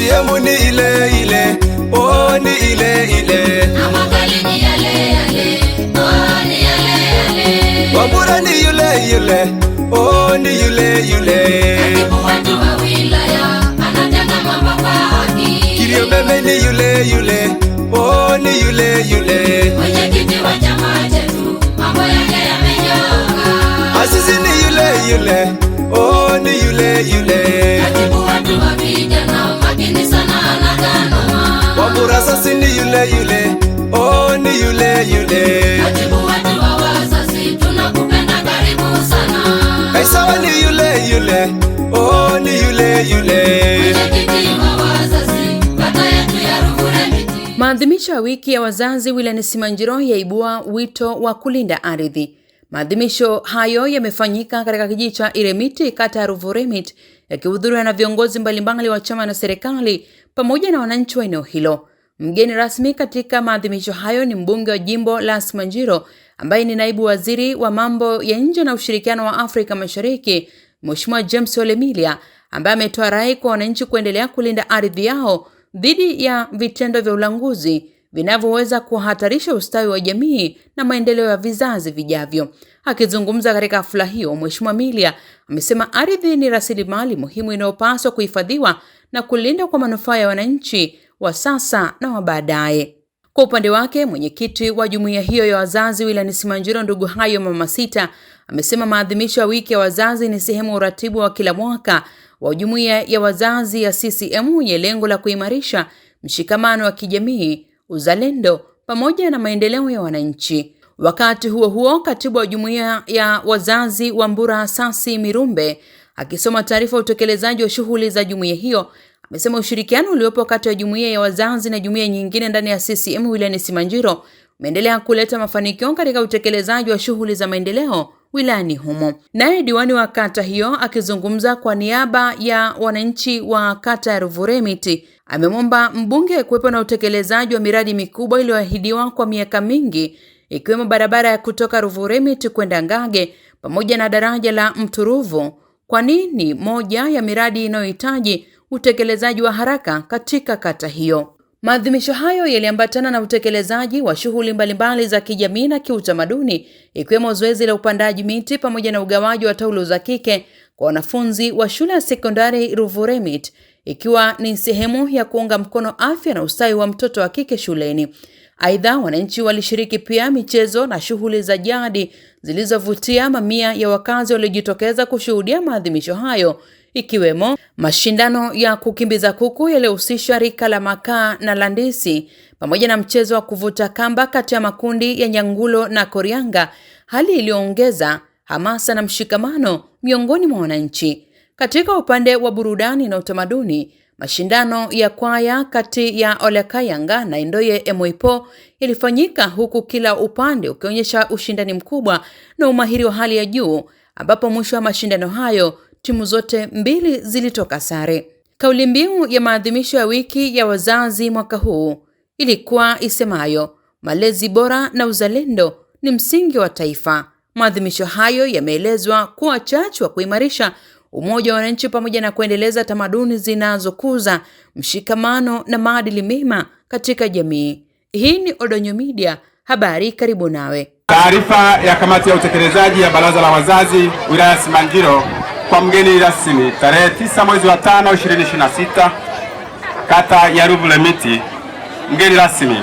CCM ni ile ile, oh ni ile ile. Amakali ni yale yale, oh ni yale yale. Wambura ni yule yule, oh ni yule yule. Katibu wetu wa wilaya anajenga mambo kwa haki. Kirio meme ni yule yule, oh ni yule yule. Mwenyekiti wa chama chetu mambo yake yamenyoka. Asisi ni yule yule, oh ni yule yule. Katibu wetu wa vijana makini sana anaganwa. Wambura sasi ni yule yule, oh ni yule yule. Katibu wetu wa wazazi tunakupenda karibu sana. Kaisawa ni yule yule, oh ni yule yule. Mwenyekiti wa wazazi kata yetu ya Ruvuremiti. Maadhimisho ya wiki ya wazazi wilayani Simanjiro yaibua wito wa kulinda ardhi. Maadhimisho hayo yamefanyika katika kijiji cha Iremiti kata ya Ruvuremiti yakihudhuriwa na viongozi mbalimbali wa chama na serikali pamoja na wananchi wa eneo hilo. Mgeni rasmi katika maadhimisho hayo ni mbunge wa jimbo la Simanjiro ambaye ni naibu waziri wa mambo ya nje na ushirikiano wa Afrika Mashariki, Mheshimiwa James Ole Milia, ambaye ametoa rai kwa wananchi kuendelea kulinda ardhi yao dhidi ya vitendo vya ulanguzi vinavyoweza kuhatarisha ustawi wa jamii na maendeleo ya vizazi vijavyo. Akizungumza katika hafla hiyo, Mheshimiwa Milia amesema ardhi ni rasilimali muhimu inayopaswa kuhifadhiwa na kulindwa kwa manufaa ya wananchi wa sasa na wa baadaye. Kwa upande wake, mwenyekiti wa jumuiya hiyo ya wazazi wilayani Simanjiro ndugu Hayo Mama Sita amesema maadhimisho ya wiki ya wazazi ni sehemu ya uratibu wa kila mwaka wa jumuiya ya wazazi ya CCM yenye lengo la kuimarisha mshikamano wa kijamii, uzalendo pamoja na maendeleo ya wananchi. Wakati huo huo, katibu wa jumuiya ya wazazi Wambura Sasi Mirumbe akisoma taarifa ya utekelezaji wa shughuli za jumuiya hiyo amesema ushirikiano uliopo kati ya jumuiya ya wazazi na jumuiya nyingine ndani ya CCM wilayani Simanjiro umeendelea kuleta mafanikio katika utekelezaji wa shughuli za maendeleo wilayani humo. Naye diwani wa kata hiyo akizungumza kwa niaba ya wananchi wa kata ya Ruvuremiti amemwomba mbunge kuwepo na utekelezaji wa miradi mikubwa iliyoahidiwa kwa miaka mingi ikiwemo barabara ya kutoka Ruvuremiti kwenda Ngage pamoja na daraja la Mturuvu, kwani ni moja ya miradi inayohitaji utekelezaji wa haraka katika kata hiyo. Maadhimisho hayo yaliambatana na utekelezaji wa shughuli mbalimbali za kijamii na kiutamaduni ikiwemo zoezi la upandaji miti pamoja na ugawaji wa taulo za kike kwa wanafunzi wa shule ya sekondari Ruvuremiti, ikiwa ni sehemu ya kuunga mkono afya na ustawi wa mtoto wa kike shuleni. Aidha, wananchi walishiriki pia michezo na shughuli za jadi zilizovutia mamia ya wakazi waliojitokeza kushuhudia maadhimisho hayo, ikiwemo mashindano ya kukimbiza kuku yaliyohusisha rika la makaa na landisi pamoja na mchezo wa kuvuta kamba kati ya makundi ya Nyangulo na Korianga, hali iliyoongeza hamasa na mshikamano miongoni mwa wananchi. Katika upande wa burudani na utamaduni, mashindano ya kwaya kati ya Olekayanga na Indoye Emoipo ilifanyika huku kila upande ukionyesha ushindani mkubwa na umahiri wa hali ya juu, ambapo mwisho wa mashindano hayo timu zote mbili zilitoka sare. Kauli mbiu ya maadhimisho ya wiki ya wazazi mwaka huu ilikuwa isemayo, malezi bora na uzalendo ni msingi wa taifa. Maadhimisho hayo yameelezwa kuwa chachu wa kuimarisha umoja wa wananchi pamoja na kuendeleza tamaduni zinazokuza mshikamano na maadili mema katika jamii. Hii ni Odonyo Media, habari karibu nawe. Taarifa ya kamati ya utekelezaji ya baraza la wazazi wilaya Simanjiro kwa mgeni rasmi tarehe 9 mwezi wa 5 2026 kata ya Ruvuremiti. Mgeni rasmi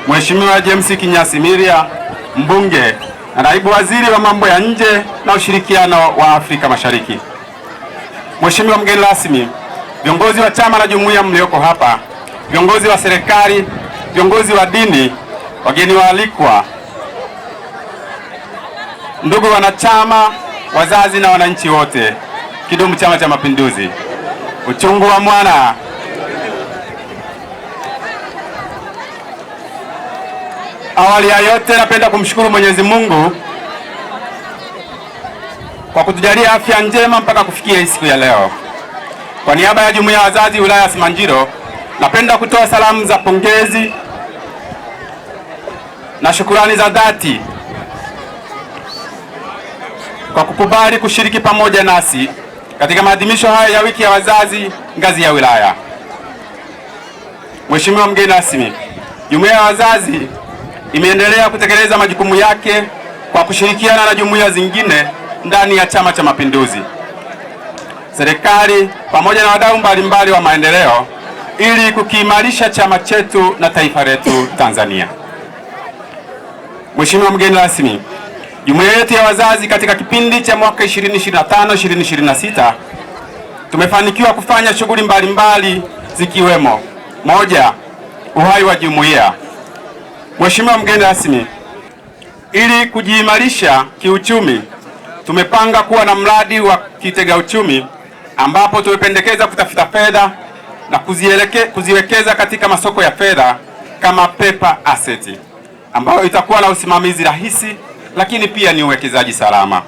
Mheshimiwa James Kinyasi Milia, mbunge na naibu waziri wa mambo ya nje na ushirikiano wa Afrika Mashariki. Mheshimiwa mgeni rasmi, viongozi wa chama na jumuiya mlioko hapa, viongozi wa serikali, viongozi wa dini, wageni waalikwa, ndugu wanachama, wazazi na wananchi wote, kidumu Chama cha Mapinduzi! Uchungu wa mwana. Awali ya yote, napenda kumshukuru Mwenyezi Mungu kwa kutujalia afya njema mpaka kufikia siku ya leo. Kwa niaba ya jumuiya ya wazazi wilaya ya Simanjiro, napenda kutoa salamu za pongezi na shukrani za dhati kwa kukubali kushiriki pamoja nasi katika maadhimisho haya ya wiki ya wazazi ngazi ya wilaya. Mheshimiwa mgeni rasmi, Jumuiya ya Wazazi imeendelea kutekeleza majukumu yake kwa kushirikiana na jumuiya zingine ndani ya Chama cha Mapinduzi, serikali pamoja na wadau mbalimbali wa maendeleo ili kukiimarisha chama chetu na taifa letu Tanzania. Mheshimiwa mgeni rasmi, jumuiya yetu ya wazazi katika kipindi cha mwaka 2025-2026 tumefanikiwa kufanya shughuli mbalimbali zikiwemo: moja, uhai wa jumuiya. Mheshimiwa mgeni rasmi, ili kujiimarisha kiuchumi, tumepanga kuwa na mradi wa kitega uchumi ambapo tumependekeza kutafuta fedha na kuziwekeza katika masoko ya fedha kama paper asset, ambayo itakuwa na usimamizi rahisi, lakini pia ni uwekezaji salama.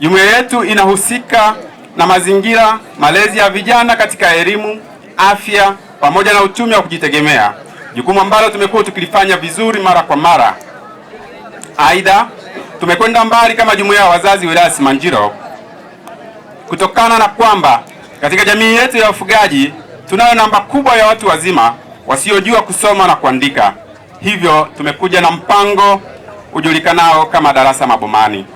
Jumuiya yetu inahusika na mazingira, malezi ya vijana katika elimu, afya pamoja na uchumi wa kujitegemea, jukumu ambalo tumekuwa tukilifanya vizuri mara kwa mara. Aidha, tumekwenda mbali kama jumuiya ya wazazi wilaya Simanjiro kutokana na kwamba katika jamii yetu ya wafugaji tunayo namba kubwa ya watu wazima wasiojua kusoma na kuandika. Hivyo tumekuja na mpango ujulikanao kama darasa mabomani,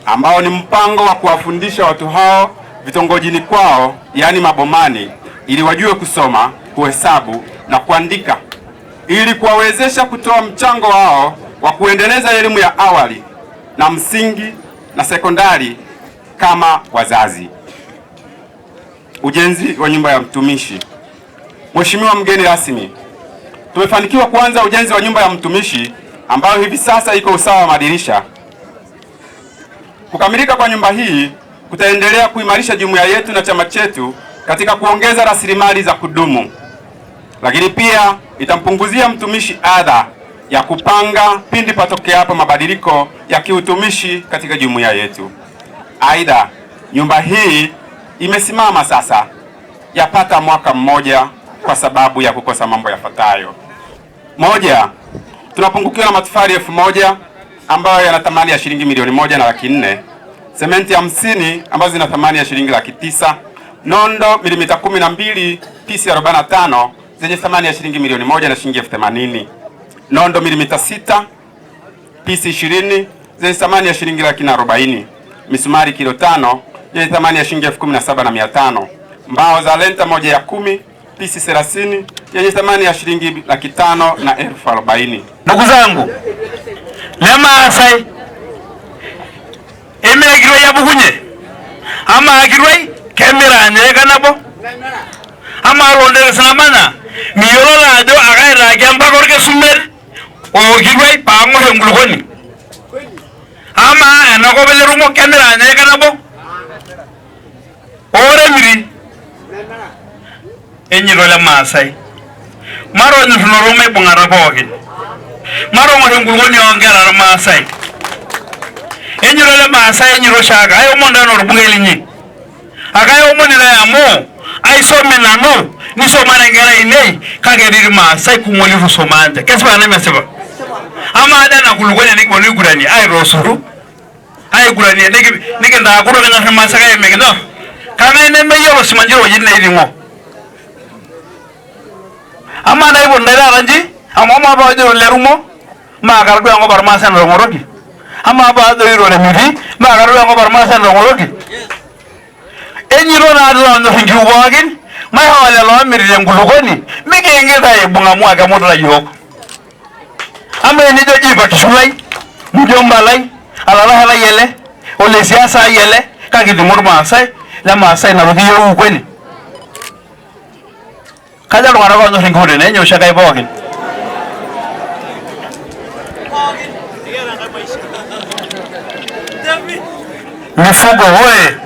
ambao ni mpango wa kuwafundisha watu hao vitongojini kwao, yaani mabomani, ili wajue kusoma, kuhesabu na kuandika, ili kuwawezesha kutoa mchango wao wa kuendeleza elimu ya awali na msingi na sekondari kama wazazi. Ujenzi wa nyumba ya mtumishi. Mheshimiwa mgeni rasmi, tumefanikiwa kuanza ujenzi wa nyumba ya mtumishi ambayo hivi sasa iko usawa wa madirisha. Kukamilika kwa nyumba hii kutaendelea kuimarisha jumuiya yetu na chama chetu katika kuongeza rasilimali za kudumu, lakini pia itampunguzia mtumishi adha ya kupanga pindi patokeapo mabadiliko ya kiutumishi katika jumuiya yetu. Aidha, nyumba hii imesimama sasa yapata mwaka mmoja kwa sababu ya kukosa mambo yafuatayo. Moja, tunapungukiwa na matofali 1000 ambayo yana thamani ya shilingi milioni 1,400,000, sementi 50 ambazo zina thamani ya shilingi 900,000, nondo milimita 12 pisi 45 zenye thamani ya shilingi milioni 1 na shilingi 80,000, nondo milimita 6 pisi 20 zenye thamani ya shilingi 140,000, misumari kilo 5 yenye thamani ya shilingi 17,500, mbao za lenta moja ya 10 pisi 30 yenye thamani ya shilingi 500,000 na 40,000. Ndugu zangu, lema sai emegirwe yabugunye ama agirwe kamera nyega nabo ama ronde sanamana miyolola ado agaira gamba gorge sumer o girwe pango hengulgoni ama anago belerumo kamera nyega nabo ore miri enyiro le masai maro nfunorume bungara bogi maro mo hengulgoni ongera masai enyiro le masai enyiro shaga ayo monda no bungelinyi akayo monila ya mo aiso menano ni so marengera ine kageriri masai kumoli rusomante kesba na meseba ama ada na kulugoni ni boni gurani ai rosuru ai gurani nigi nda guro kana masai ya megno kana ine meyo Simanjiro yinna idingo ama na ibon ndara ranji ama ma ba do lerumo ma gargo ngo bar masai no ngoroki ama ba do iro le midi ma gargo ngo bar masai no ngoroki enyiro na ado no hinjuwagin mai hawale lo mirire ngulugoni migenge dai bunga mwaga modra yok ama ni do jiba kisulai mjomba lai alala hala yele ole siasa yele kagi dumur masai la masai na rodi yo kweli kaja lo ngara no hingore ne nyosha kai bogin mifugo hoye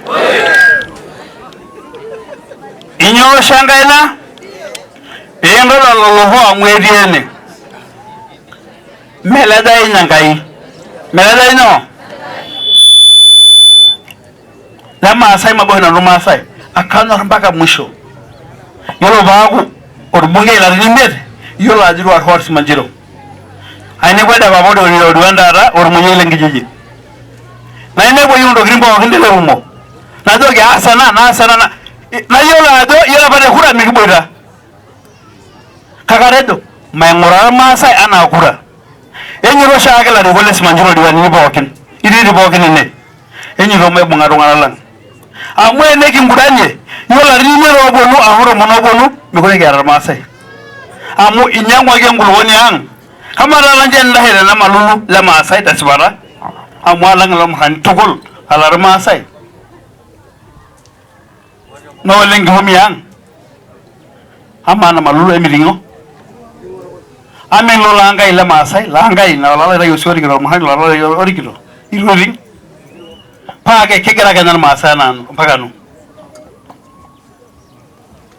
inyo shangaina ingolo loloho amwediene melada inyangai melada ino la masai mabona no masai akana mpaka mwisho yolo bagu orbunge la rimbe yolo ajiru ar horse Simanjiro aine kwenda babodo ni odwandara ormunyele ngijiji na ine bo yundo grimbo ngindele umo na doge asana na asana na yola ado yola bade hura mikiboda Kakaredo maingura Maasai ana kura. Enyiro shaake la revole Simanjiro diwani ni bokin. Iri bokin ne. Enyiro maibunga rungana lang. Amu ene kinguranye yola rimero obonu ahuro monobonu mikore gara Maasai. Amu inyangwa ngulwoni ang. Kamara lanje ndahere na malulu la Maasai tasbara. Amu alang lam han tukul ala Maasai. No lengi homiang. Amana malulu emilingo. Amen lo langai la Maasai, langai na la la yusori gro mahal la la origino. Iruring. Page kegera ganan Maasai nan paganu.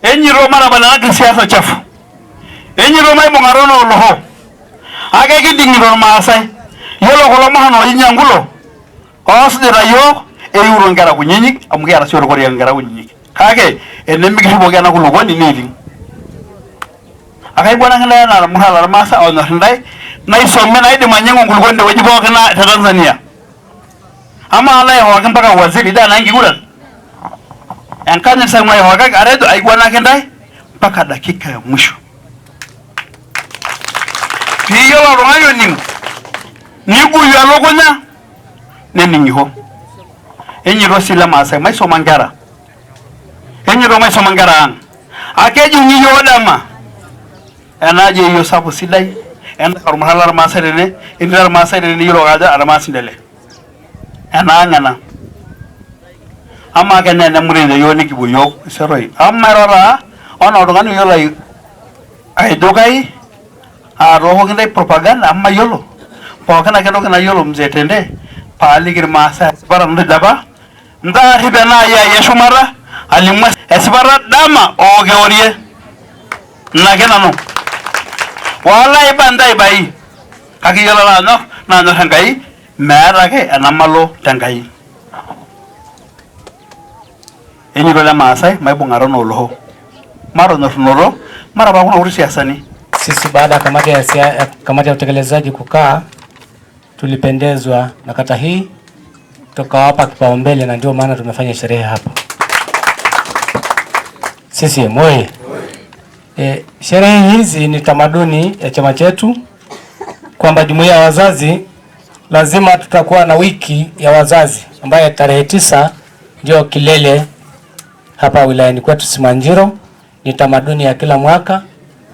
Enyi Roma na bana siasa chafu. Enyi Roma ibongarono loho. Age kidingi ro Maasai. Yolo kolo mahano inyangulo. Osde rayo euro ngara kunyenyi amugera sio rokori ngara kunyenyi. Kage enemi kibo gana kulugoni nili. Akai bwana ngala na muhala Maasai ono ndai na isome na idi manyengo kulugoni wajibo kana Tanzania. Ama ala ho kan paka waziri da nangi gudan. Enkanya sema ya wakaka aredo aigwana kendai mpaka dakika ya mwisho. Hiyo la rongayo nigu ya logonya neningiho. Enyi rosi la Maasai maiso mangara. Enyi ro maiso mangara ang. Akeji ngiyo odama. Enaje iyo sabu sidai. Enda karumhala Maasai dene. Indra Maasai dene yiro gaja aramasi dele. Enangana. Ama kene na murinde yoni kibuyo seroi amarora ono dongani yolai ai dogai a roho kende propaganda amma yolo pokana kendo kana yolo mzetende pali gir Maasai baram de daba nda hibena ya yeshumara alimwa esbara dama oge orie na kena no wallahi bandai bai kaki yolo la no na no tangai mera ke anamalo tangai. Enyi rola Maasai maibunga rono loho. Maro noro mara ba kuna urisi asani. Sisi baada ya kamati ya utekelezaji kukaa tulipendezwa na kata hii tukawapa kipaumbele na ndio maana tumefanya sherehe hapa. Sisi moye. Sherehe hizi ni tamaduni ya chama chetu kwamba jumuiya ya wazazi lazima tutakuwa na wiki ya wazazi ambayo tarehe 9 ndio kilele hapa wilayani kwetu Simanjiro. Ni tamaduni ya kila mwaka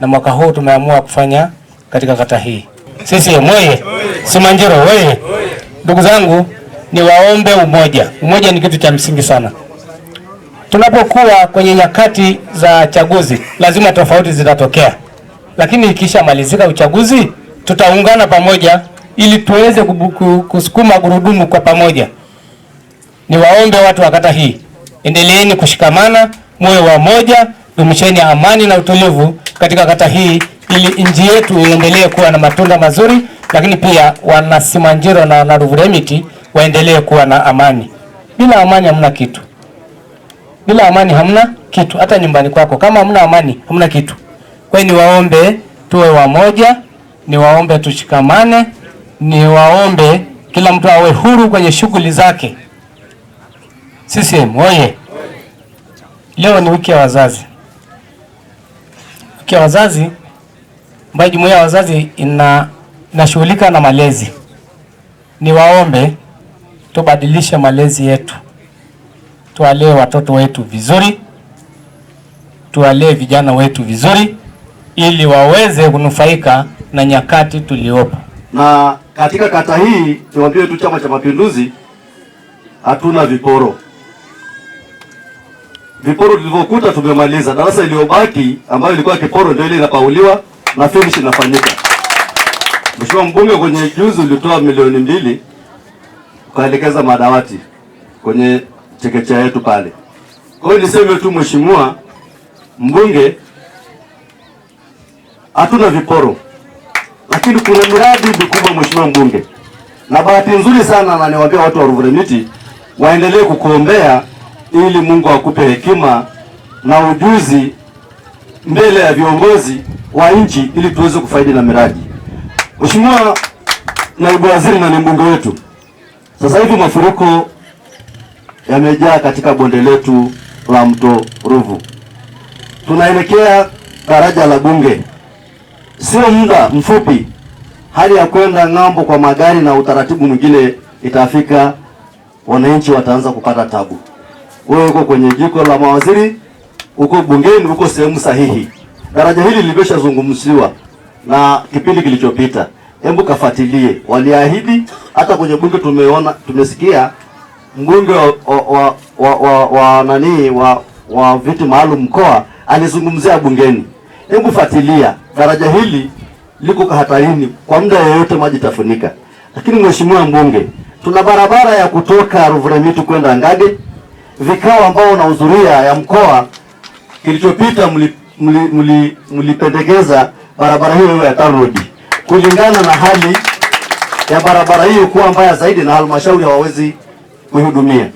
na mwaka huu tumeamua kufanya katika kata hii. Sisi moye Simanjiro wewe. Ndugu zangu ni waombe umoja. Umoja ni kitu cha msingi sana. Tunapokuwa kwenye nyakati za chaguzi lazima tofauti zitatokea. Lakini ikisha malizika uchaguzi tutaungana pamoja ili tuweze kusukuma gurudumu kwa pamoja. Ni waombe watu wa kata hii, endeleeni kushikamana, moyo wa moja, dumisheni amani na utulivu katika kata hii ili nchi yetu iendelee kuwa na matunda mazuri, lakini pia wana Simanjiro na wana Ruvuremiti waendelee kuwa na amani. Bila amani hamna kitu. Bila amani hamna kitu. Hata nyumbani kwako kama hamna amani hamna kitu. Kwa hiyo niwaombe tuwe wamoja, niwaombe tushikamane, niwaombe kila mtu awe huru kwenye shughuli zake. CCM oye. Leo ni wiki ya wazazi. Wiki ya wazazi ambayo jumuiya ya wazazi inashughulika na malezi. Niwaombe tubadilishe malezi yetu. Tuwalee watoto wetu vizuri. Tuwalee vijana wetu vizuri ili waweze kunufaika na nyakati tuliopo. Na katika kata hii tuambie tu Chama cha Mapinduzi hatuna viporo. Viporo tulivyokuta tumemaliza. Darasa iliyobaki ambayo ilikuwa kiporo ndio ile inapauliwa na finish inafanyika. Mheshimiwa mbunge kwenye juzi ulitoa milioni 2 ukaelekeza madawati kwenye chekechea yetu pale. Kwa hiyo niseme tu Mheshimiwa mbunge hatuna viporo. Lakini kuna miradi mikubwa Mheshimiwa mbunge. Na bahati nzuri sana na niwaambia watu wa Ruvuremiti waendelee kukuombea ili Mungu akupe hekima na ujuzi mbele ya viongozi wa nchi ili tuweze kufaidi na miradi. Mheshimiwa naibu waziri na ni mbunge wetu. Sasa hivi mafuriko yamejaa katika bonde letu la mto Ruvu. Tunaelekea daraja la Bunge. sio muda mfupi, hali ya kwenda ng'ambo kwa magari na utaratibu mwingine itafika, wananchi wataanza kupata tabu. Wewe uko kwenye jiko la mawaziri, uko bungeni, uko sehemu sahihi. Daraja hili limeshazungumziwa na kipindi kilichopita. Hebu kafuatilie. Waliahidi, hata kwenye bunge tumeona, tumesikia mbunge wa viti maalum mkoa alizungumzia bungeni. Hebu fuatilia. Daraja hili liko hatarini, kwa muda yoyote maji tafunika. Lakini mheshimiwa mbunge, tuna barabara ya kutoka Ruvuremitu kwenda Ngage. Vikao ambao unahudhuria ya mkoa kilichopita mlipendekeza barabara hiyo ya TANROADS kulingana na hali ya barabara hiyo kuwa mbaya zaidi na halmashauri hawawezi kuihudumia.